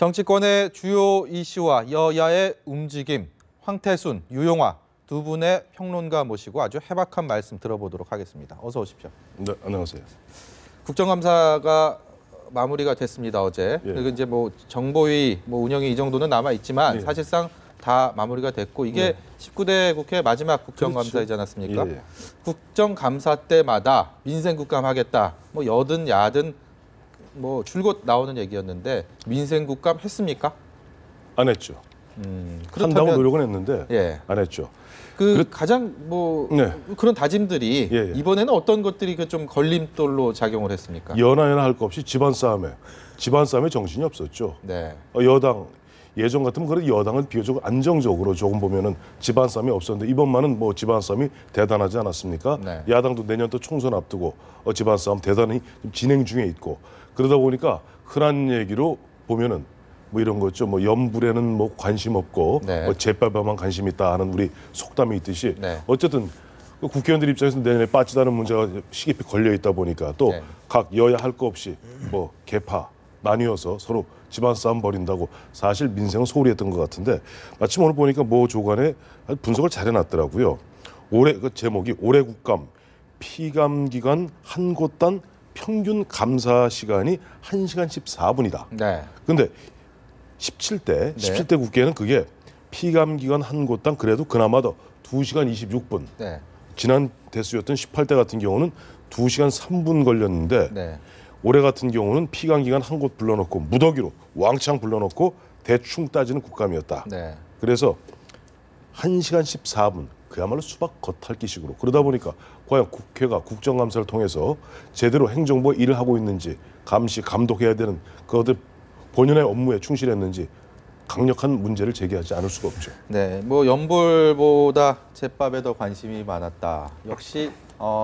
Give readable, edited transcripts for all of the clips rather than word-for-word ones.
정치권의 주요 이슈와 여야의 움직임, 황태순, 유용화 두 분의 평론가 모시고 아주 해박한 말씀 들어보도록 하겠습니다. 어서 오십시오. 네, 안녕하세요. 국정감사가 마무리가 됐습니다, 어제. 예. 그리고 이제 정보위 운영이 이 정도는 남아 있지만 예. 사실상 다 마무리가 됐고 이게 예. 19대 국회 마지막 국정감사이지 않았습니까? 예. 국정감사 때마다 민생국감 하겠다. 여든 야든 줄곧 나오는 얘기였는데 민생국감 했습니까? 안 했죠. 한다고 노력은 했는데 예. 안 했죠. 가장 네. 그런 다짐들이 예. 이번에는 어떤 것들이 좀 걸림돌로 작용을 했습니까? 연하연하 할 것 없이 집안 싸움에 정신이 없었죠. 네. 여당 예전 같으면 그래도 여당은 비교적 안정적으로 조금 보면은 집안 싸움이 없었는데 이번만은 집안 싸움이 대단하지 않았습니까? 네. 야당도 내년 또 총선 앞두고 집안 싸움 대단히 진행 중에 있고 그러다 보니까 흔한 얘기로 보면은 이런 거죠. 연불에는 관심 없고 네. 제밥에만 관심 있다 하는 우리 속담이 있듯이 네. 어쨌든 국회의원들 입장에서 내년에 빠지다는 문제가 시급히 걸려 있다 보니까 또 각 여야 할 거 없이 개파 나뉘어서 서로 집안 싸움 벌인다고 사실 민생은 소홀히 했던 것 같은데 마침 오늘 보니까 조간에 분석을 잘 해놨더라고요. 올해 그 제목이 올해 국감 피감 기간 한 곳당 평균 감사 시간이 1시간 14분이다. 네. 근데 17대 국회는 그게 피감 기간 한 곳당 그래도 그나마 더 2시간 26분. 네. 지난 대수였던 18대 같은 경우는 2시간 3분 걸렸는데 네. 올해 같은 경우는 피감 기간 한 곳 불러놓고 무더기로 왕창 불러놓고 대충 따지는 국감이었다. 네. 그래서 1시간 14분 그야말로 수박 겉핥기식으로 그러다 보니까 과연 국회가 국정감사를 통해서 제대로 행정부가 일을 하고 있는지 감시 감독해야 되는 그것들 본연의 업무에 충실했는지 강력한 문제를 제기하지 않을 수가 없죠. 네, 연불보다 제밥에 더 관심이 많았다. 역시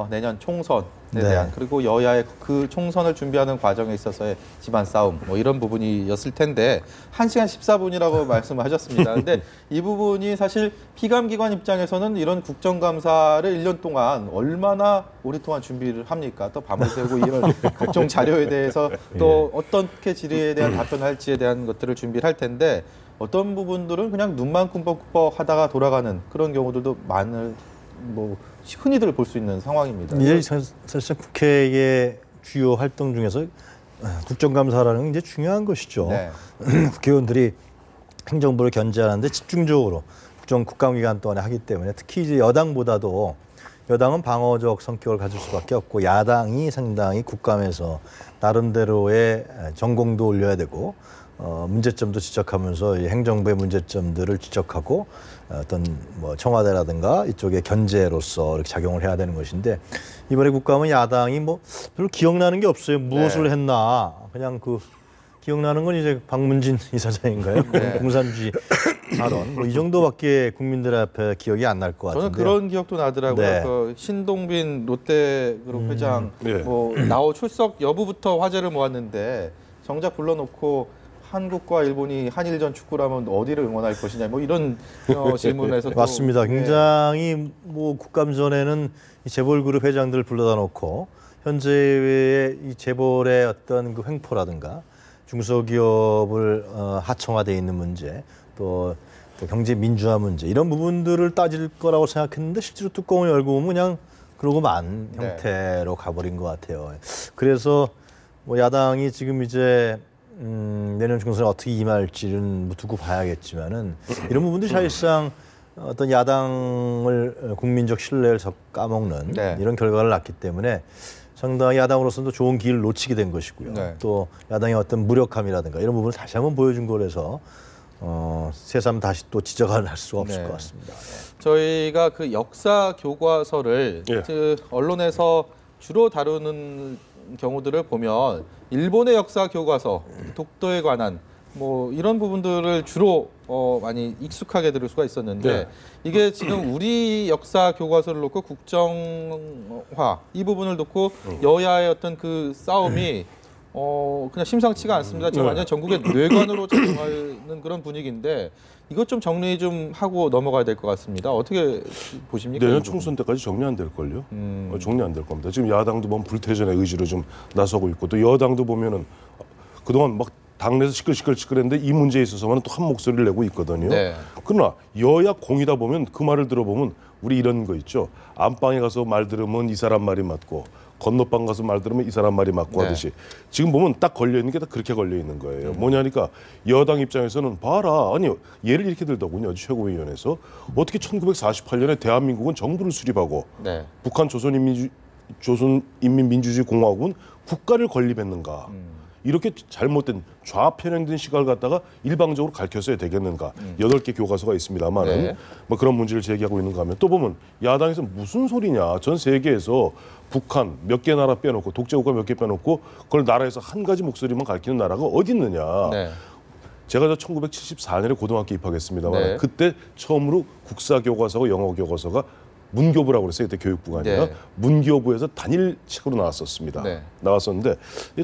내년 총선에 대한 그리고 여야의 그 총선을 준비하는 과정에 있어서의 집안 싸움 이런 부분이었을 텐데 1시간 14분이라고 말씀하셨습니다. 근데 이 부분이 사실 피감기관 입장에서는 이런 국정감사를 1년 동안 얼마나 오랫동안 준비를 합니까? 또 밤을 새고 이런 각종 자료에 대해서 또 어떻게 질의에 대한 답변을 할지에 대한 것들을 준비를 할 텐데 어떤 부분들은 그냥 눈만 꿈뻑꿈뻑 하다가 돌아가는 그런 경우들도 많을 흔히들 볼 수 있는 상황입니다. 이제 사실 국회의 주요 활동 중에서 국정감사라는 게 이제 중요한 것이죠. 네. 국회의원들이 행정부를 견제하는데 집중적으로 국감 기간 동안에 하기 때문에 특히 이제 여당보다도 여당은 방어적 성격을 가질 수밖에 없고 야당이 상당히 국감에서 나름대로의 전공도 올려야 되고 문제점도 지적하면서 행정부의 문제점들을 지적하고 어떤 청와대라든가 이쪽의 견제로서 이렇게 작용을 해야 되는 것인데 이번에 국감은 야당이 별로 기억나는 게 없어요. 무엇을 했나 그냥 기억나는 건 이제 박문진 이사장인가요? 공산주의 발언 이 정도밖에 국민들 앞에 기억이 안 날 것 같은데. 저는 그런 기억도 나더라고요. 네. 신동빈 롯데그룹 회장 나오 출석 여부부터 화제를 모았는데 정작 불러놓고 한국과 일본이 한일전 축구라면 어디를 응원할 것이냐 이런 질문에서 맞습니다. 굉장히 국감 전에는 이 재벌그룹 회장들을 불러다 놓고 현재의 이 재벌의 어떤 그 횡포라든가 중소기업을 하청화돼 있는 문제 또 경제 민주화 문제 이런 부분들을 따질 거라고 생각했는데 실제로 뚜껑을 열고 보면 그냥 그러고 만 형태로 가버린 것 같아요. 그래서 야당이 지금 이제 내년 총선에 어떻게 임할지는 두고 봐야겠지만은 이런 부분들이 사실상 어떤 야당을 국민적 신뢰를 까먹는 이런 결과를 낳기 때문에 상당히 야당으로서도 좋은 기회를 놓치게 된 것이고요. 또 야당의 어떤 무력함이라든가 이런 부분을 다시 한번 보여준 거라서 새삼 다시 또 지적을 할 수가 없을 것 같습니다. 저희가 그 역사 교과서를 언론에서 주로 다루는 경우들을 보면 일본의 역사 교과서, 독도에 관한 이런 부분들을 주로 많이 익숙하게 들을 수가 있었는데 이게 지금 우리 역사 교과서를 놓고 국정화 이 부분을 놓고 여야의 어떤 그 싸움이 그냥 심상치가 않습니다. 지금 완전 전국의 뇌관으로 작용하는 그런 분위기인데 이것 좀 정리 좀 하고 넘어가야 될 것 같습니다. 어떻게 보십니까? 내년 총선 때까지 정리 안 될걸요? 정리 안 될 겁니다. 지금 야당도 불태전의 의지로 좀 나서고 있고 또 여당도 보면은 그동안 당내에서 시끌시끌했는데 이 문제에 있어서만 또 한 목소리를 내고 있거든요. 네. 그러나 여야 공이다 보면 그 말을 들어보면 우리 이런 거 있죠. 안방에 가서 말 들으면 이 사람 말이 맞고 건너방 가서 말 들으면 이 사람 말이 맞고 네. 하듯이 지금 보면 딱 걸려 있는 게 다 그렇게 걸려 있는 거예요. 뭐냐니까 여당 입장에서는 봐라. 아니 예를 이렇게 들더군요. 최고위원회에서 어떻게 1948년에 대한민국은 정부를 수립하고 네. 북한 조선인민민주주의 공화국은 국가를 건립했는가? 이렇게 잘못된 좌편향된 시각을 갖다가 일방적으로 가르쳤어야 되겠는가? 8개 교과서가 있습니다만은 네. 뭐 그런 문제를 제기하고 있는가 하면 또 보면 야당에서 무슨 소리냐? 전 세계에서 북한 몇 개 나라 빼놓고 독재국가 몇 개 빼놓고 그걸 나라에서 한 가지 목소리만 가르치는 나라가 어디 있느냐? 네. 제가 저 1974년에 고등학교 입학했습니다만 네. 그때 처음으로 국사 교과서와 영어 교과서가 문교부라고 그랬어요. 그때 교육부가 아니라 네. 문교부에서 단일책으로 나왔었습니다. 네. 나왔었는데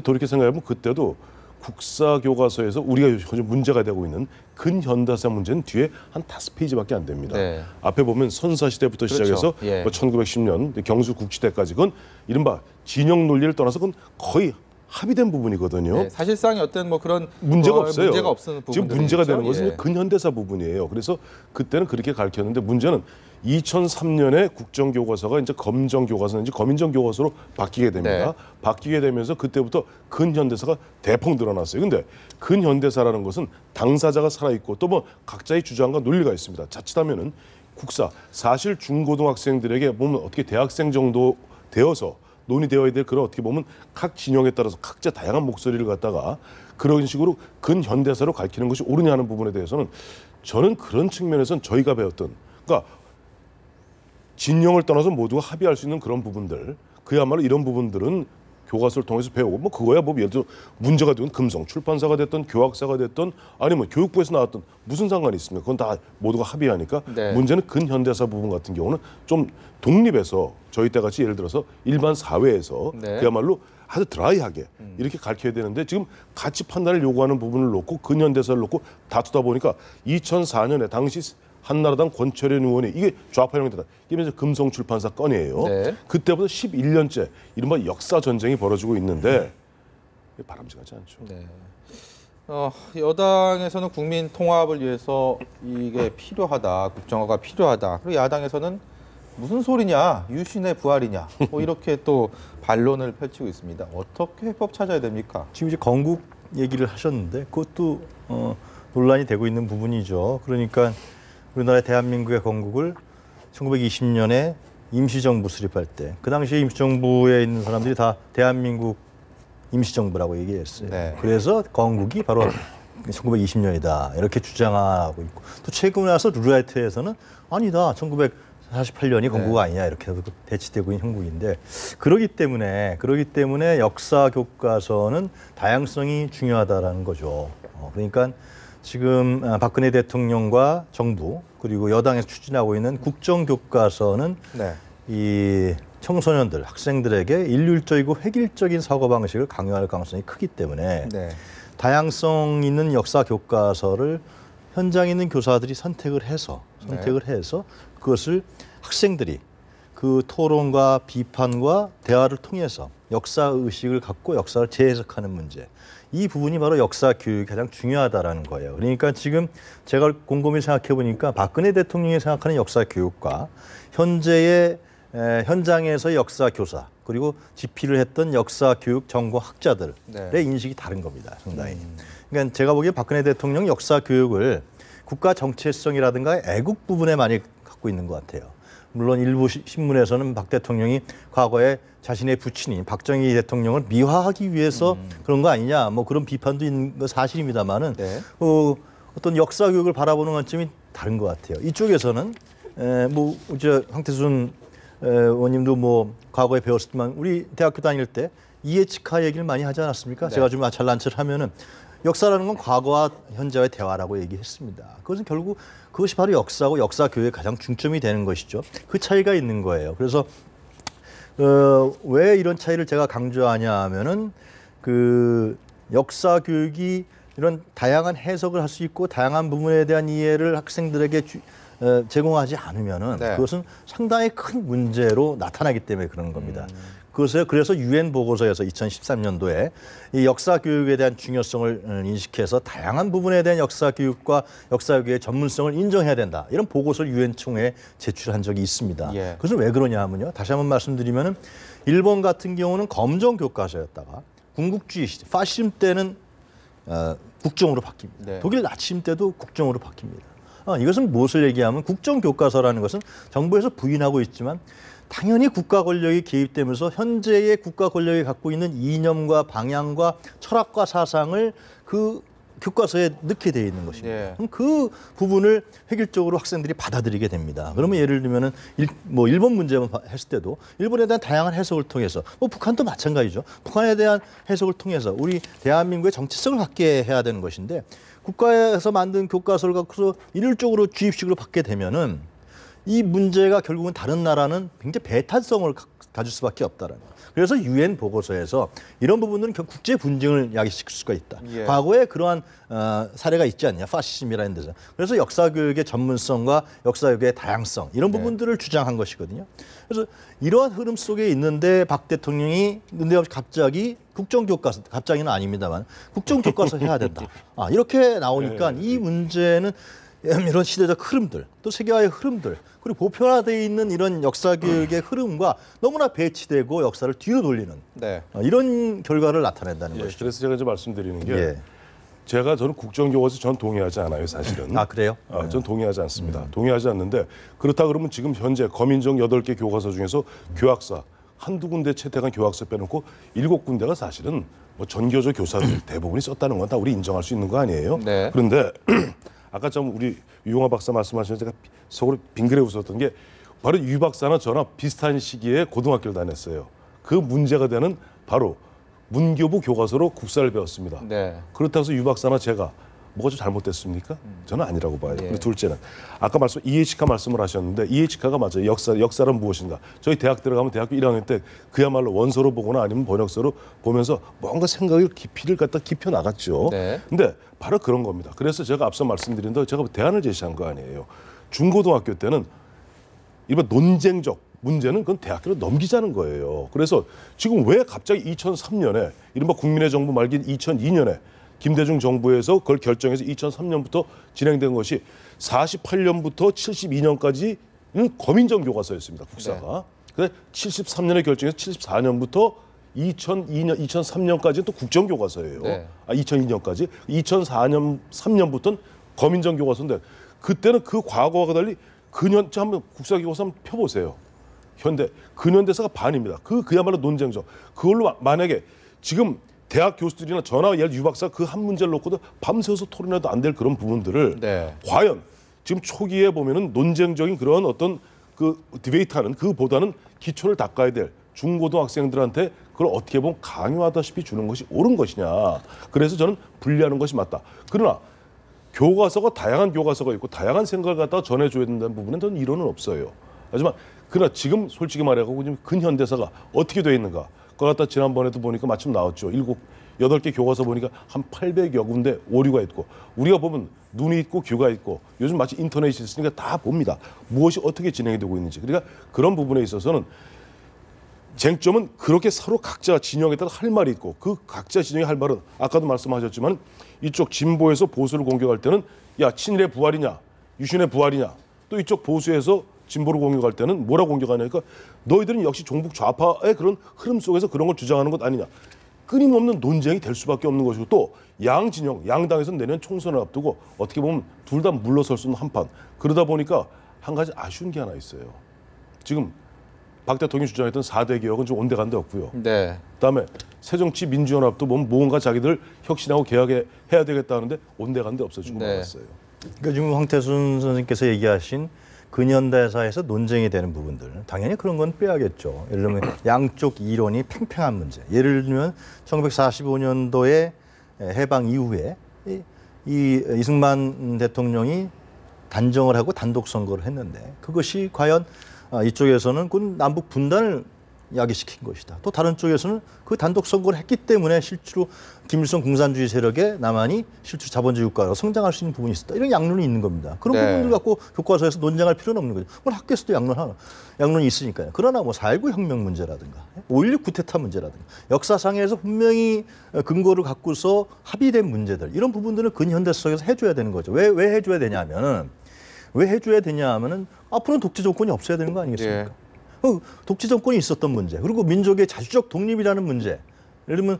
돌이켜 생각해보면 그때도 국사 교과서에서 우리가 요즘 문제가 되고 있는 근현대사 문제는 뒤에 한 5페이지밖에 안 됩니다. 네. 앞에 보면 선사시대부터 그렇죠. 시작해서 예. 1910년 경주국시대까지 그건 이른바 진영 논리를 떠나서 그건 거의 합의된 부분이거든요. 네, 사실상 어떤 뭐 그런 문제가 없어요. 문제가 없는 지금 부분들이 문제가 있죠. 되는 것은 예. 근현대사 부분이에요. 그래서 그때는 그렇게 가르쳤는데 문제는 2003년에 국정교과서가 이제 검정교과서인지 검인정교과서로 바뀌게 됩니다. 네. 바뀌게 되면서 그때부터 근현대사가 대폭 늘어났어요. 근데 근현대사라는 것은 당사자가 살아있고 또 뭐 각자의 주장과 논리가 있습니다. 자칫하면은 국사, 사실 중고등학생들에게 보면 어떻게 대학생 정도 되어서 논의되어야 될 그런 어떻게 보면 각 진영에 따라서 각자 다양한 목소리를 갖다가 그런 식으로 근현대사로 가르치는 것이 옳으냐 하는 부분에 대해서는 저는 그런 측면에서는 저희가 배웠던 그러니까 진영을 떠나서 모두가 합의할 수 있는 그런 부분들 그야말로 이런 부분들은 교과서를 통해서 배우고 뭐 그거야 뭐 예를 들어 문제가 되는 금성 출판사가 됐던 교학사가 됐던 아니면 교육부에서 나왔던 무슨 상관이 있습니까? 그건 다 모두가 합의하니까 네. 문제는 근현대사 부분 같은 경우는 좀 독립해서 저희 때 같이 예를 들어서 일반 사회에서 네. 그야말로 아주 드라이하게 이렇게 가르쳐야 되는데 지금 가치 판단을 요구하는 부분을 놓고 근현대사를 놓고 다투다 보니까 2004년에 당시 한나라당 권철현 의원이 이게 좌파형이다. 이게 이제 금성출판사 건이에요. 네. 그때부터 11년째 이른바 역사 전쟁이 벌어지고 있는데 바람직하지 않죠. 네. 여당에서는 국민 통합을 위해서 이게 필요하다, 국정화가 필요하다. 그리고 야당에서는 무슨 소리냐, 유신의 부활이냐, 뭐 이렇게 또 반론을 펼치고 있습니다. 어떻게 해법 찾아야 됩니까? 지금 이제 건국 얘기를 하셨는데 그것도 논란이 되고 있는 부분이죠. 그러니까 우리나라 대한민국의 건국을 1920년에 임시정부 수립할 때 그 당시에 임시정부에 있는 사람들이 다 대한민국 임시정부라고 얘기했어요. 네. 그래서 건국이 바로 1920년이다 이렇게 주장하고 있고 또 최근에 와서 루라이트에서는 아니다 1948년이 건국 아니냐 이렇게 대치되고 있는 형국인데 그러기 때문에 역사 교과서는 다양성이 중요하다라는 거죠. 그러니까 지금 박근혜 대통령과 정부 그리고 여당에서 추진하고 있는 국정교과서는 네. 이 청소년들, 학생들에게 일률적이고 획일적인 사고방식을 강요할 가능성이 크기 때문에 네. 다양성 있는 역사 교과서를 현장에 있는 교사들이 선택을 해서 그것을 학생들이 그 토론과 비판과 대화를 통해서 역사 의식을 갖고 역사를 재해석하는 문제. 이 부분이 바로 역사 교육이 가장 중요하다라는 거예요. 그러니까 지금 제가 곰곰이 생각해 보니까 박근혜 대통령이 생각하는 역사 교육과 현재의 현장에서 역사 교사 그리고 집필을 했던 역사 교육 전공 학자들의 네. 인식이 다른 겁니다. 상당히. 그러니까 제가 보기에 박근혜 대통령 역사 교육을 국가 정체성이라든가 애국 부분에 많이 갖고 있는 것 같아요. 물론 일부 신문에서는 박 대통령이 과거에 자신의 부친인 박정희 대통령을 미화하기 위해서 그런 거 아니냐 뭐 그런 비판도 있는 거 사실입니다만은 네. 어떤 역사 교육을 바라보는 관점이 다른 것 같아요. 이쪽에서는 뭐 이제 황태순 의원님도 뭐 과거에 배웠지만 우리 대학교 다닐 때 이해치카 얘기를 많이 하지 않았습니까? 네. 제가 좀 잘난 척을 하면은 역사라는 건 과거와 현재의 대화라고 얘기했습니다. 그것은 결국 그것이 바로 역사고 역사 교육의 가장 중점이 되는 것이죠. 그 차이가 있는 거예요. 그래서 왜 이런 차이를 제가 강조하냐 하면은 그 역사 교육이 이런 다양한 해석을 할 수 있고 다양한 부분에 대한 이해를 학생들에게 제공하지 않으면은 네. 그것은 상당히 큰 문제로 나타나기 때문에 그런 겁니다. 그래서 유엔 보고서에서 2013년도에 이 역사 교육에 대한 중요성을 인식해서 다양한 부분에 대한 역사 교육과 역사 교육의 전문성을 인정해야 된다. 이런 보고서를 유엔 총회에 제출한 적이 있습니다. 예. 그것은 왜 그러냐 하면요. 다시 한번 말씀드리면은 일본 같은 경우는 검정 교과서였다가 군국주의 시대, 파시즘 때는 국정으로 바뀝니다. 네. 독일 나치즘 때도 국정으로 바뀝니다. 이것은 무엇을 얘기하면 국정교과서라는 것은 정부에서 부인하고 있지만 당연히 국가 권력이 개입되면서 현재의 국가 권력이 갖고 있는 이념과 방향과 철학과 사상을 그 교과서에 넣게 돼 있는 것입니다. 예. 그럼 그 부분을 획일적으로 학생들이 받아들이게 됩니다. 그러면 예를 들면은 일본 문제만 했을 때도 일본에 대한 다양한 해석을 통해서 북한도 마찬가지죠. 북한에 대한 해석을 통해서 우리 대한민국의 정체성을 갖게 해야 되는 것인데 국가에서 만든 교과서를 갖고서 일률적으로 주입식으로 받게 되면은 이 문제가 결국은 다른 나라는 굉장히 배타성을 가질 수밖에 없다라는 거예요. 그래서 유엔 보고서에서 이런 부분들은 국제 분쟁을 야기시킬 수가 있다. 예. 과거에 그러한 사례가 있지 않냐, 파시즘이라는 데서. 그래서 역사 교육의 전문성과 역사 교육의 다양성 이런 부분들을 주장한 것이거든요. 그래서 이러한 흐름 속에 있는데 박 대통령이 근데 갑자기 국정교과서, 갑자기는 아닙니다만 국정교과서 해야 된다. 이렇게 나오니까 이 문제는 이런 시대적 흐름들, 또 세계화의 흐름들, 그리고 보편화되어 있는 이런 역사교육의 흐름과 너무나 배치되고 역사를 뒤로 돌리는 네. 이런 결과를 나타낸다는 예, 것이죠. 그래서 제가 이제 말씀드리는 게 예. 저는 국정교과서 전 동의하지 않아요, 사실은. 그래요? 전 동의하지 않습니다. 동의하지 않는데 그렇다 그러면 지금 현재 검인정 8개 교과서 중에서 교학사 한두 군데 채택한 교학서 빼놓고 7군데가 사실은 뭐 전교조 교사들 대부분이 썼다는 건 다 우리 인정할 수 있는 거 아니에요? 네. 그런데 아까 좀 우리 유용화 박사 말씀하신 제가 속으로 빙그레 웃었던 게 바로 유 박사나 저나 비슷한 시기에 고등학교를 다녔어요. 그 문제가 되는 바로 문교부 교과서로 국사를 배웠습니다. 네. 그렇다고 해서 유 박사나 제가 뭐가 좀 잘못됐습니까? 저는 아니라고 봐요. 예. 그리고 둘째는 아까 EHK 말씀을 하셨는데 EHK가 맞아요. 역사란 무엇인가? 저희 대학 들어가면 대학교 1학년 때 그야말로 원서로 보거나 아니면 번역서로 보면서 뭔가 생각을 깊이를 갖다 깊혀 나갔죠. 네. 근데 바로 그런 겁니다. 그래서 제가 앞서 말씀드린 대로 제가 대안을 제시한 거 아니에요. 중고등학교 때는 일반 논쟁적 문제는 그건 대학교로 넘기자는 거예요. 그래서 지금 왜 갑자기 2003년에 이른바 국민의 정부 말기인 2002년에 김대중 정부에서 그걸 결정해서 2003년부터 진행된 것이 48년부터 72년까지는 검인정 교과서였습니다. 국사가. 근데 73년에 결정해서 74년부터 2002년, 2003년까지는 또 국정교과서예요. 네. 2002년까지. 2004년, 3년부터는 검인정 교과서인데 그때는 그 과거와 달리 근현대 한번 국사교과서 한번 펴보세요. 현대 근현대사가 반입니다. 그야말로 논쟁적. 그걸로 만약에 지금 대학 교수들이나 저나 예를 유 박사 그 한 문제를 놓고도 밤새워서 토론해도 안 될 그런 부분들을 네. 과연 지금 초기에 보면은 논쟁적인 그런 어떤 그 디베이트하는 그보다는 기초를 닦아야 될 중고등학생들한테 그걸 어떻게 보면 강요하다시피 주는 것이 옳은 것이냐. 그래서 저는 분리하는 것이 맞다. 그러나 교과서가 다양한 교과서가 있고 다양한 생각을 갖다가 전해줘야 된다는 부분은 저는 이론은 없어요. 하지만 그러나 지금 솔직히 말해가지고 지금 근현대사가 어떻게 돼 있는가. 그걸 갖다 지난번에도 보니까 마침 나왔죠. 8개 교과서 보니까 한 800여 군데 오류가 있고 우리가 보면 눈이 있고 귀가 있고 요즘 마치 인터넷이 있으니까 다 봅니다. 무엇이 어떻게 진행이 되고 있는지. 그러니까 그런 부분에 있어서는 쟁점은 그렇게 서로 각자 진영에 따라 할 말이 있고 그 각자 진영이 할 말은 아까도 말씀하셨지만 이쪽 진보에서 보수를 공격할 때는 야 친일의 부활이냐 유신의 부활이냐 또 이쪽 보수에서 진보를 공격할 때는 뭐라고 공격하냐니까 너희들은 역시 종북 좌파의 그런 흐름 속에서 그런 걸 주장하는 것 아니냐. 끊임없는 논쟁이 될 수밖에 없는 것이고 또 양 진영, 양당에서는 내년 총선을 앞두고 어떻게 보면 둘 다 물러설 수 있는 한판. 그러다 보니까 한 가지 아쉬운 게 하나 있어요. 지금 박 대통령이 주장했던 4대 개혁은 좀 온데간데 없고요. 네. 그다음에 새정치민주연합도 보면 뭔가 자기들 혁신하고 개혁해야 되겠다는데 온데간데 없어지고 네. 말았어요. 그러니까 지금 황태순 선생님께서 얘기하신 근현대사에서 논쟁이 되는 부분들 당연히 그런 건 빼야겠죠. 예를 들면 양쪽 이론이 팽팽한 문제. 예를 들면 1945년도에 해방 이후에 이승만 대통령이 단정을 하고 단독 선거를 했는데 그것이 과연 이쪽에서는 그 남북 분단을 야기시킨 것이다. 또 다른 쪽에서는 그 단독 선거를 했기 때문에 실제로 김일성 공산주의 세력의 남한이 실제 자본주의 국가로 성장할 수 있는 부분이 있었다. 이런 양론이 있는 겁니다. 그런 네. 부분들 갖고 교과서에서 논쟁할 필요는 없는 거죠. 물론 학교에서도 양론이 있으니까요. 그러나 뭐 4.19 혁명 문제라든가 5.16 쿠데타 문제라든가 역사상에서 분명히 근거를 갖고서 합의된 문제들 이런 부분들은 근현대 속에서 해줘야 되는 거죠. 왜 해줘야 되냐면은 앞으로는 독재 정권이 없어야 되는 거 아니겠습니까? 예. 독재 정권이 있었던 문제 그리고 민족의 자주적 독립이라는 문제 예를 들면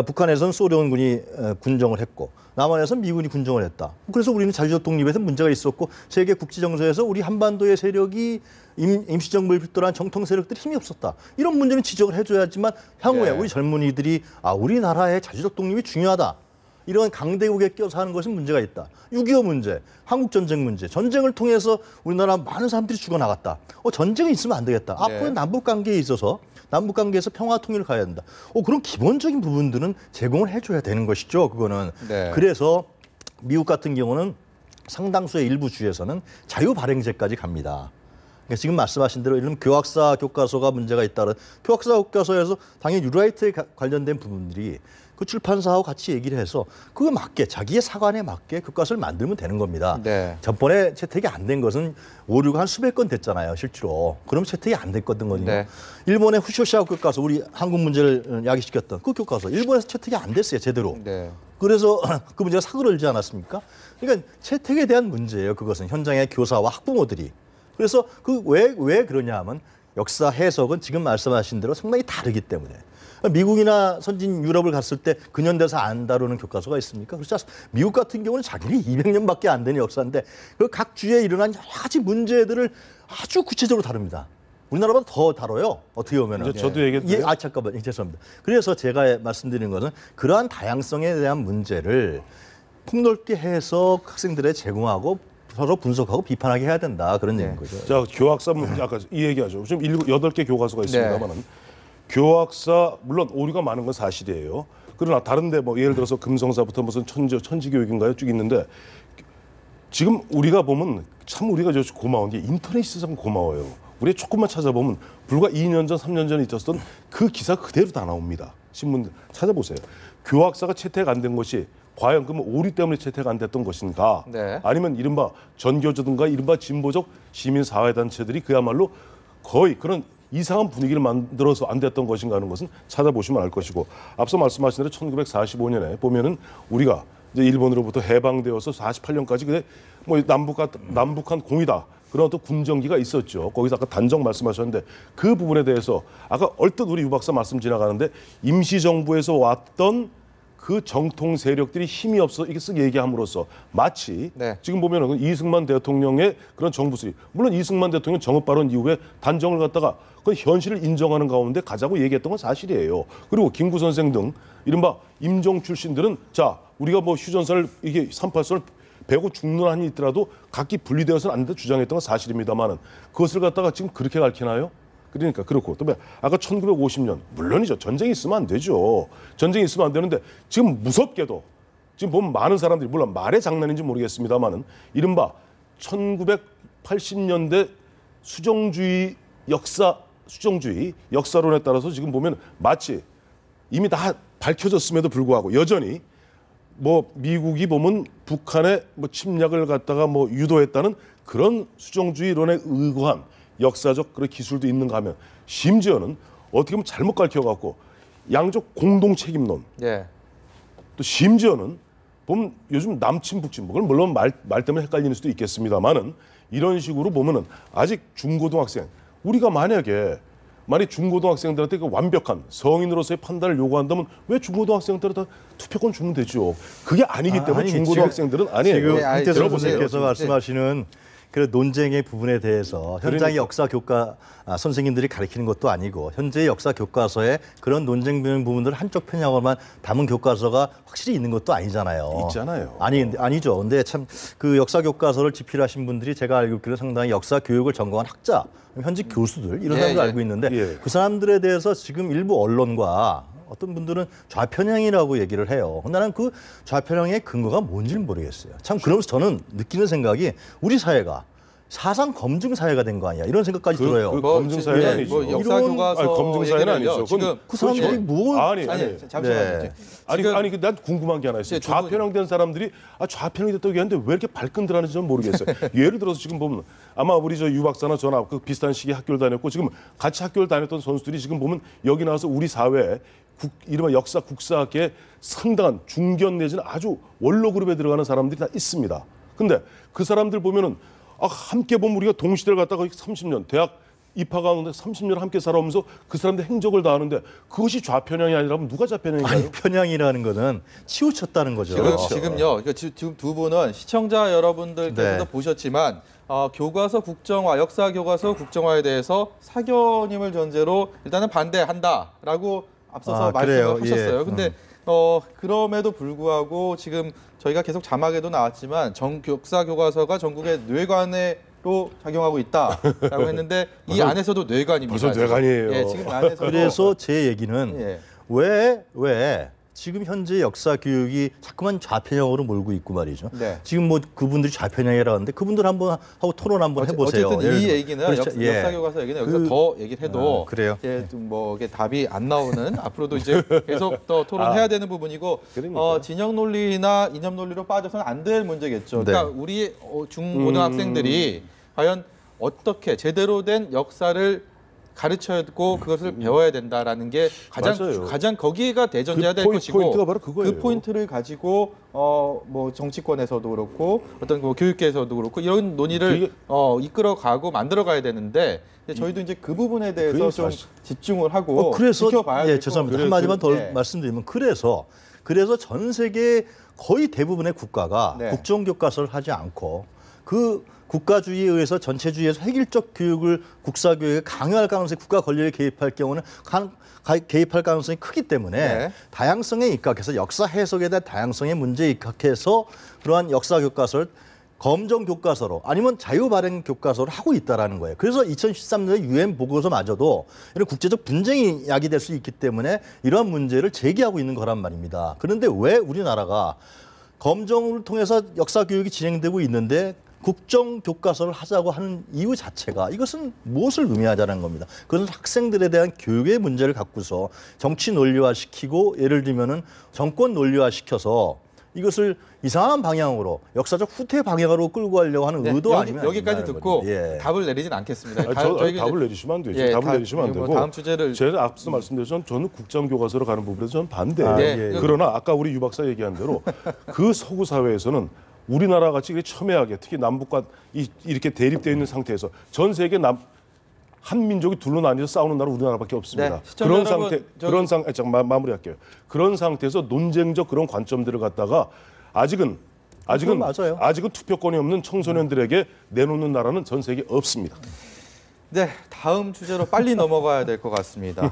북한에서는 소련군이 군정을 했고 남한에서는 미군이 군정을 했다. 그래서 우리는 자주적 독립에서 문제가 있었고 세계 국제 정세에서 우리 한반도의 세력이 임시정부를 필두로 정통 세력들이 힘이 없었다. 이런 문제는 지적을 해줘야지만 향후에 네. 우리 젊은이들이 우리나라의 자주적 독립이 중요하다. 이런 강대국에 껴서 하는 것은 문제가 있다. 6.25 문제, 한국전쟁 문제, 전쟁을 통해서 우리나라 많은 사람들이 죽어나갔다. 전쟁은 있으면 안 되겠다. 네. 앞으로 남북관계에 있어서 남북관계에서 평화 통일을 가야 된다. 그런 기본적인 부분들은 제공을 해줘야 되는 것이죠. 그거는. 네. 그래서 미국 같은 경우는 상당수의 일부 주에서는 자유 발행제까지 갑니다. 그러니까 지금 말씀하신 대로 이런 교학사 교과서가 문제가 있다는 교학사 교과서에서 당연히 뉴라이트에 관련된 부분들이 그 출판사하고 같이 얘기를 해서 그거 맞게 자기의 사관에 맞게 교과서를 만들면 되는 겁니다. 네. 전번에 채택이 안 된 것은 오류가 한 수백 건 됐잖아요, 실제로. 그럼 채택이 안 됐거든요. 네. 일본의 후쇼시아 교과서, 우리 한국 문제를 야기시켰던 그 교과서, 일본에서 채택이 안 됐어요, 제대로. 네. 그래서 그 문제가 사그러들지 않았습니까? 그러니까 채택에 대한 문제예요, 그것은. 현장의 교사와 학부모들이. 그래서 왜 그러냐 하면 역사 해석은 지금 말씀하신 대로 상당히 다르기 때문에. 미국이나 선진 유럽을 갔을 때 근현대사 안 다루는 교과서가 있습니까? 그렇지 않습니까? 미국 같은 경우는 자기네 200년밖에 안 되는 역사인데 그 각 주에 일어난 여러 가지 문제들을 아주 구체적으로 다룹니다. 우리나라보다 더 다뤄요. 어떻게 보면. 저도 얘기했는데요. 잠깐만. 죄송합니다. 그래서 제가 말씀드리는 것은 그러한 다양성에 대한 문제를 폭넓게 해서 학생들에 제공하고 서로 분석하고 비판하게 해야 된다. 그런 얘기인 거죠. 자, 교학사 문제 아까 이 얘기하죠. 지금 8개 교과서가 있습니다만은 교학사 물론 오류가 많은 건 사실이에요. 그러나 다른데 뭐 예를 들어서 금성사부터 무슨 천지교육인가요? 쭉 있는데 지금 우리가 보면 참 우리가 저 고마운 게 인터넷이 세상 고마워요. 우리 조금만 찾아보면 불과 2년 전, 3년 전에 있었던 그 기사 그대로 다 나옵니다. 신문 찾아보세요. 교학사가 채택 안 된 것이 과연 그러면 오류 때문에 채택 안 됐던 것인가? 네. 아니면 이른바 전교조든가 이른바 진보적 시민사회단체들이 그야말로 거의 그런 이상한 분위기를 만들어서 안 됐던 것인가 하는 것은 찾아보시면 알 것이고 앞서 말씀하신 대로 1945년에 보면은 우리가 이제 일본으로부터 해방되어서 48년까지 그게 뭐 남북한 공이다. 그런 어떤 군정기가 있었죠. 거기서 아까 단정 말씀하셨는데 그 부분에 대해서 아까 얼뜻 우리 유 박사 말씀 지나가는데 임시정부에서 왔던 그 정통 세력들이 힘이 없어 이게 쓱 얘기함으로써 마치 네. 지금 보면은 이승만 대통령의 그런 정부 수립 물론 이승만 대통령 정업 발언 이후에 단정을 갖다가 그 현실을 인정하는 가운데 가자고 얘기했던 건 사실이에요. 그리고 김구 선생 등 이른바 임종 출신들은 자 우리가 뭐 휴전선을 이게 38선을 베고 죽는 한이 있더라도 각기 분리되어서는 안 된다 주장했던 건 사실입니다만은 그것을 갖다가 지금 그렇게 가르치나요? 그러니까 그렇고 또 아까 1950년 물론이죠. 전쟁이 있으면 안 되죠. 전쟁이 있으면 안 되는데 지금 무섭게도 지금 보면 많은 사람들이 물론 말의 장난인지 모르겠습니다만은 이른바 1980년대 수정주의 역사론에 따라서 지금 보면 마치 이미 다 밝혀졌음에도 불구하고 여전히 뭐 미국이 보면 북한의 뭐 침략을 갖다가 뭐 유도했다는 그런 수정주의론에 의거한 역사적 그런 기술도 있는가 하면 심지어는 어떻게 보면 잘못 가르쳐갖고 양적 공동 책임론 예. 또 심지어는 보면 요즘 남친 북친 그건 물론 말 때문에 헷갈리는 수도 있겠습니다만은 이런 식으로 보면은 아직 중고등학생 우리가 만약 중고등학생들한테 그 완벽한 성인으로서의 판단을 요구한다면 왜 중고등학생들한테 투표권 주면 되죠. 그게 아니기 때문에 중고등학생들은 아니에요. 지금 네, 김태선 들어보세요. 선생님께서 말씀하시는 그 논쟁의 부분에 대해서 현장의 역사 교과 선생님들이 가르치는 것도 아니고 현재의 역사 교과서에 그런 논쟁 부분들을 한쪽 편향으로만 담은 교과서가 확실히 있는 것도 아니잖아요. 있잖아요. 아니죠. 근데 참 그 역사 교과서를 집필하신 분들이 제가 알고 있기로 상당히 역사 교육을 전공한 학자, 현직 교수들 이런 사람들 알고 있는데 그 사람들에 대해서 지금 일부 언론과 어떤 분들은 좌편향이라고 얘기를 해요. 나는 그 좌편향의 근거가 뭔지는 모르겠어요. 참 그러면서 저는 느끼는 생각이 우리 사회가 사상 검증 사회가 된 거 아니야? 이런 생각까지 들어요. 그 검증 사회는 예, 아니죠. 뭐 역사 교과서 아니, 검증 사회는 얘기를요. 아니죠. 지금 그 사람들이 뭐 아니 잠시만요. 네. 아니 난 궁금한 게 하나 있어요. 두 분- 좌편향된 사람들이 좌편향이 됐다고 얘기하는데 왜 이렇게 발끈들하는지 전 모르겠어요. 예를 들어서 지금 보면 아마 우리 저 유 박사나 저나 그 비슷한 시기에 학교를 다녔고 지금 같이 학교를 다녔던 선수들이 지금 보면 여기 나와서 우리 사회에 이른바 역사 국사학계에 상당한 중견 내지는 아주 원로 그룹에 들어가는 사람들이 다 있습니다. 근데 그 사람들 보면은 함께 보면 우리가 동시대를 갔다가 30년 대학 입학하는데 30년 함께 살아오면서 그 사람들 행적을 다 하는데 그것이 좌편향이 아니라면 누가 좌편향인가요? 아니, 편향이라는 거는 치우쳤다는 거죠. 지금요. 그러니까 지금 두 분은 시청자 여러분들께서도 네. 보셨지만 교과서 국정화, 역사 교과서 국정화에 대해서 사견임을 전제로 일단은 반대한다라고 앞서서 그래요? 말씀을 하셨어요. 예. 근데 그럼에도 불구하고 지금 저희가 계속 자막에도 나왔지만 역사 교과서가 전국의 뇌관으로 작용하고 있다라고 했는데 이 안에서도 뇌관입니다. 벌써 뇌관이에요. 예, 지금 안에서 그래서 제 얘기는 예. 왜 지금 현재 역사 교육이 자꾸만 좌편향으로 몰고 있고 말이죠. 네. 지금 뭐 그분들이 좌편향이라고 하는데 그분들 한번 하고 토론 한번 해보세요. 어쨌든 예를 이 들어. 얘기는 그렇죠. 예. 역사 교과서 얘기는 여기서 더 얘기를 해도 그래요? 이제 좀뭐 이게 답이 안 나오는 앞으로도 이제 계속 더 토론해야 되는 부분이고 그러니까요. 진영 논리나 이념 논리로 빠져서는 안 될 문제겠죠. 그러니까 우리 중고등학생들이 과연 어떻게 제대로 된 역사를 가르쳐야고 그것을 배워야 된다라는 게 맞아요. 가장 거기가 대전제가 될 것이고 포인트가 바로 그거예요. 그 포인트를 가지고 뭐 정치권에서도 그렇고 어떤 뭐 교육계에서도 그렇고 이런 논의를 이끌어가고 만들어가야 되는데 이제 저희도 이제 그 부분에 대해서 그게 좀 사실- 집중을 하고 그래서 지켜봐야 될 죄송합니다. 거- 한마디만 더 예. 말씀드리면 그래서 전 세계 거의 대부분의 국가가 네. 국정교과서를 하지 않고 그 국가주의에 의해서 전체주의에서 획일적 교육을 국사교육에 강요할 가능성이 국가 권력에 개입할 경우는 개입할 가능성이 크기 때문에 네. 다양성에 입각해서 역사 해석에 대한 다양성의 문제에 입각해서 그러한 역사 교과서를 검정 교과서로 아니면 자유 발행 교과서로 하고 있다라는 거예요. 그래서 2013년에 UN 보고서마저도 이런 국제적 분쟁이 야기될 수 있기 때문에 이러한 문제를 제기하고 있는 거란 말입니다. 그런데 왜 우리나라가 검정을 통해서 역사 교육이 진행되고 있는데 국정 교과서를 하자고 하는 이유 자체가 이것은 무엇을 의미하자는 겁니다. 그것은 학생들에 대한 교육의 문제를 갖고서 정치 논리화시키고 예를 들면은 정권 논리화시켜서 이것을 이상한 방향으로 역사적 후퇴 방향으로 끌고 가려고 하는 네, 의도 아니면 여기까지 듣고 예. 답을 내리진 않겠습니다. 답을 내리시면 안 되죠. 예, 답을 내리시면 안 뭐 되고. 다음 주제를 제가 앞서 말씀드렸지만 저는 국정교과서로 가는 부분에서 저는 반대예요. 네. 그러나 아까 우리 유 박사 얘기한 대로 그 서구 사회에서는 우리나라 같이 첨예하게 특히 남북과 이렇게 대립되어 있는 상태에서 전 세계 한 민족이 둘로 나뉘어서 싸우는 나라 우리나라밖에 없습니다. 네, 시청자 그런 여러분, 상태 잠깐 마무리할게요. 그런 상태에서 논쟁적 그런 관점들을 갖다가 아직은 맞아요. 투표권이 없는 청소년들에게 내놓는 나라는 전 세계에 없습니다. 네, 다음 주제로 빨리 넘어가야 될 것 같습니다.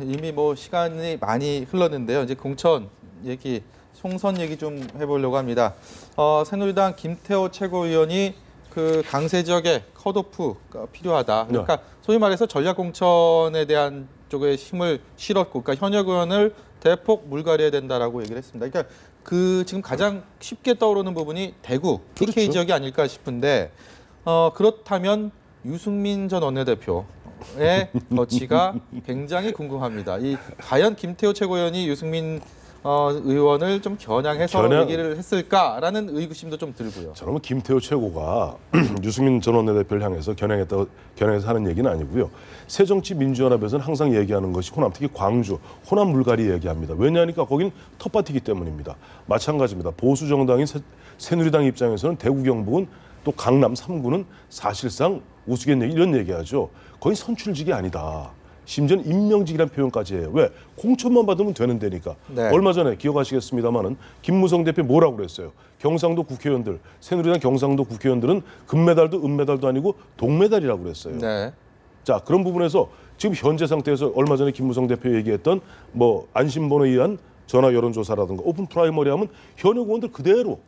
이미 뭐 시간이 많이 흘렀는데요. 이제 공천 얘기, 총선 얘기 좀 해보려고 합니다. 새누리당 김태호 최고위원이 그 강세 지역에 컷오프가 필요하다. 그러니까 소위 말해서 전략공천에 대한 쪽에 힘을 실었고, 그러니까 현역 의원을 대폭 물갈이해야 된다라고 얘기를 했습니다. 그러니까 그 지금 가장 쉽게 떠오르는 부분이 대구, PK 그렇죠. 지역이 아닐까 싶은데 그렇다면 유승민 전 원내대표의 거치가 굉장히 궁금합니다. 과연 김태호 최고위원이 유승민 의원을 좀 겨냥해서 얘기를 했을까라는 의구심도 좀 들고요. 저는 김태호 최고가 유승민 전 원내대표를 향해서 겨냥해서 하는 얘기는 아니고요. 새정치민주연합에서는 항상 얘기하는 것이 호남, 특히 광주, 호남 물갈이 얘기합니다. 왜냐하니까 거긴 텃밭이기 때문입니다. 마찬가지입니다. 보수 정당인 새누리당 입장에서는 대구, 경북은 또 강남 3구는 사실상 우스갯 이런 얘기하죠. 거의 선출직이 아니다. 심지어는 임명직이라는 표현까지 해요. 왜? 공천만 받으면 되는 데니까. 네. 얼마 전에 기억하시겠습니다마는 김무성 대표 뭐라고 그랬어요? 경상도 국회의원들, 새누리당 경상도 국회의원들은 금메달도 은메달도 아니고 동메달이라고 그랬어요. 네. 자, 그런 부분에서 지금 현재 상태에서 얼마 전에 김무성 대표 얘기했던 뭐 안심번호에 의한 전화 여론조사라든가 오픈 프라이머리 하면 현역 의원들 그대로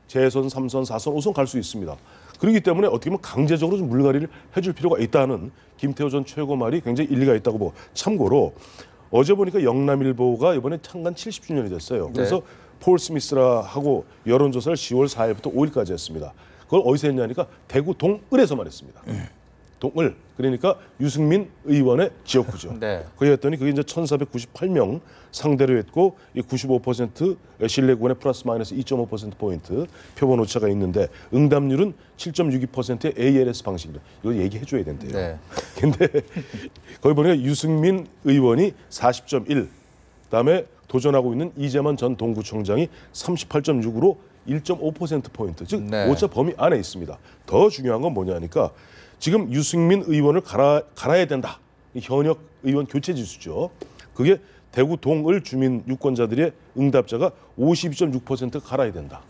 재선, 3선, 4선, 5선 갈 수 있습니다. 그렇기 때문에 어떻게 보면 강제적으로 좀 물갈이를 해줄 필요가 있다는 김태호 전 최고 말이 굉장히 일리가 있다고 보고, 참고로 어제 보니까 영남일보가 이번에 창간 70주년이 됐어요. 그래서 폴 스미스라 하고 여론조사를 10월 4일부터 5일까지 했습니다. 그걸 어디서 했냐니까 대구 동을에서만 했습니다. 동을 그러니까 유승민 의원의 지역구죠. 네. 거기 했더니 그게 이제 1,498명 상대로 했고 이 95% 신뢰 구간에 플러스 마이너스 2.5% 포인트 표본 오차가 있는데 응답률은 7.62%의 ALS 방식이다. 이거 얘기해 줘야 된대요. 네. 근데 거기 보니까 유승민 의원이 40.1, 그다음에 도전하고 있는 이재만 전 동구청장이 38.6으로 1.5% 포인트, 즉 네. 오차 범위 안에 있습니다. 더 중요한 건 뭐냐니까 지금 유승민 의원을 갈아야 된다. 이 현역 의원 교체 지수죠. 그게 대구 동을 주민 유권자들의 응답자가 52.6% 갈아야 된다.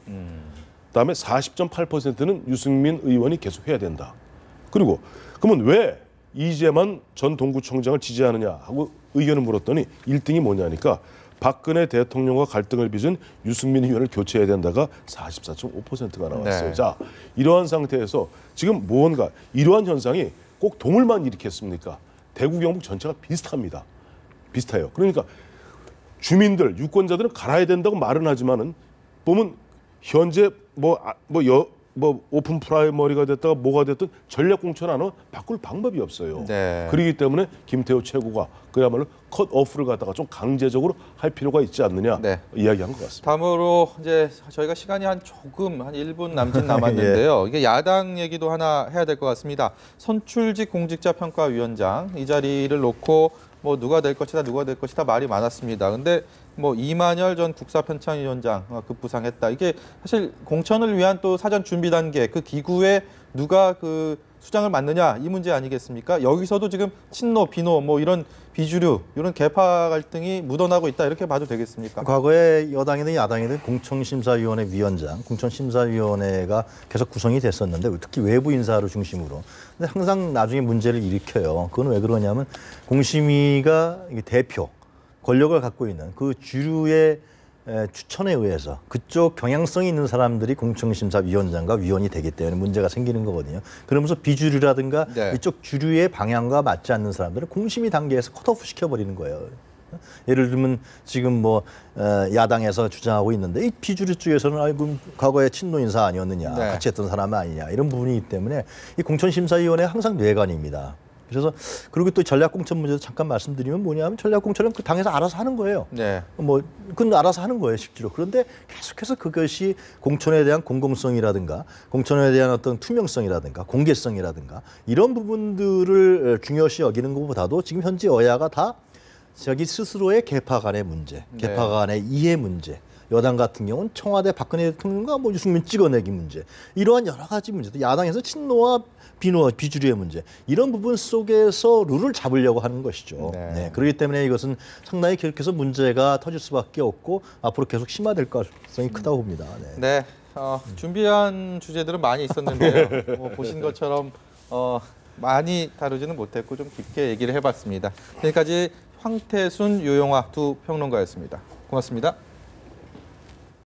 그다음에 40.8%는 유승민 의원이 계속해야 된다. 그리고 그러면 왜 이재만 전 동구청장을 지지하느냐 하고 의견을 물었더니 1등이 뭐냐니까 박근혜 대통령과 갈등을 빚은 유승민 의원을 교체해야 된다가 44.5%가 나왔어요. 네. 자, 이러한 상태에서 지금 무언가 이러한 현상이 꼭 동을만 일으켰습니까? 대구 경북 전체가 비슷합니다. 비슷해요. 그러니까 주민들, 유권자들은 갈아야 된다고 말은 하지만은 보면 현재 뭐 오픈 프라이머리가 됐다가 뭐가 됐든 전략 공천 안 하면 바꿀 방법이 없어요. 네. 그렇기 때문에 김태호 최고가 그야말로 컷 오프를 갖다가 좀 강제적으로 할 필요가 있지 않느냐 네. 이야기한 것 같습니다. 다음으로 이제 저희가 시간이 한 1분 남짓 남았는데요. 이게 야당 얘기도 하나 해야 될 것 같습니다. 선출직 공직자평가위원장 이 자리를 놓고 뭐 누가 될 것이다 말이 많았습니다. 근데 뭐 이만열 전 국사편찬위원장 급부상했다. 이게 사실 공천을 위한 또 사전 준비 단계 그 기구에 누가 그 수장을 맡느냐 이 문제 아니겠습니까? 여기서도 지금 친노, 비노 뭐 이런 비주류 이런 계파 갈등이 묻어나고 있다 이렇게 봐도 되겠습니까? 과거에 여당이든 야당이든 공천심사위원회 위원장, 공천심사위원회가 계속 구성이 됐었는데 특히 외부 인사를 중심으로. 근데 항상 나중에 문제를 일으켜요. 그건 왜 그러냐면 공심위가 대표, 권력을 갖고 있는 그 주류의 추천에 의해서 그쪽 경향성이 있는 사람들이 공천심사위원장과 위원이 되기 때문에 문제가 생기는 거거든요. 그러면서 비주류라든가 네. 이쪽 주류의 방향과 맞지 않는 사람들은 공심위 단계에서 컷오프 시켜버리는 거예요. 예를 들면 지금 뭐 야당에서 주장하고 있는데 이 비주류 쪽에서는 아이고 과거에 친노 인사 아니었느냐, 네. 같이 했던 사람 아니냐 이런 부분이기 때문에 이 공천심사위원회 항상 뇌관입니다. 그래서 그리고 또 전략공천 문제도 잠깐 말씀드리면 뭐냐면 전략공천은 그 당에서 알아서 하는 거예요. 네. 뭐 그건 알아서 하는 거예요, 실제로. 그런데 계속해서 그것이 공천에 대한 공공성이라든가 공천에 대한 어떤 투명성이라든가 공개성이라든가 이런 부분들을 중요시 여기는 것보다도 지금 현재 여야가 다 자기 스스로의 계파 간의 문제, 계파 간의 이해 문제, 여당 같은 경우는 청와대 박근혜 대통령과 뭐 유승민 찍어내기 문제, 이러한 여러 가지 문제도 야당에서 친노와 비노와 비주류의 문제, 이런 부분 속에서 룰을 잡으려고 하는 것이죠. 네. 네, 그렇기 때문에 이것은 상당히 계속해서 문제가 터질 수밖에 없고 앞으로 계속 심화될 가능성이 크다고 봅니다. 네. 네. 준비한 주제들은 많이 있었는데요. 뭐 보신 것처럼 많이 다루지는 못했고 좀 깊게 얘기를 해봤습니다. 지금까지 황태순, 유용화 두 평론가였습니다. 고맙습니다.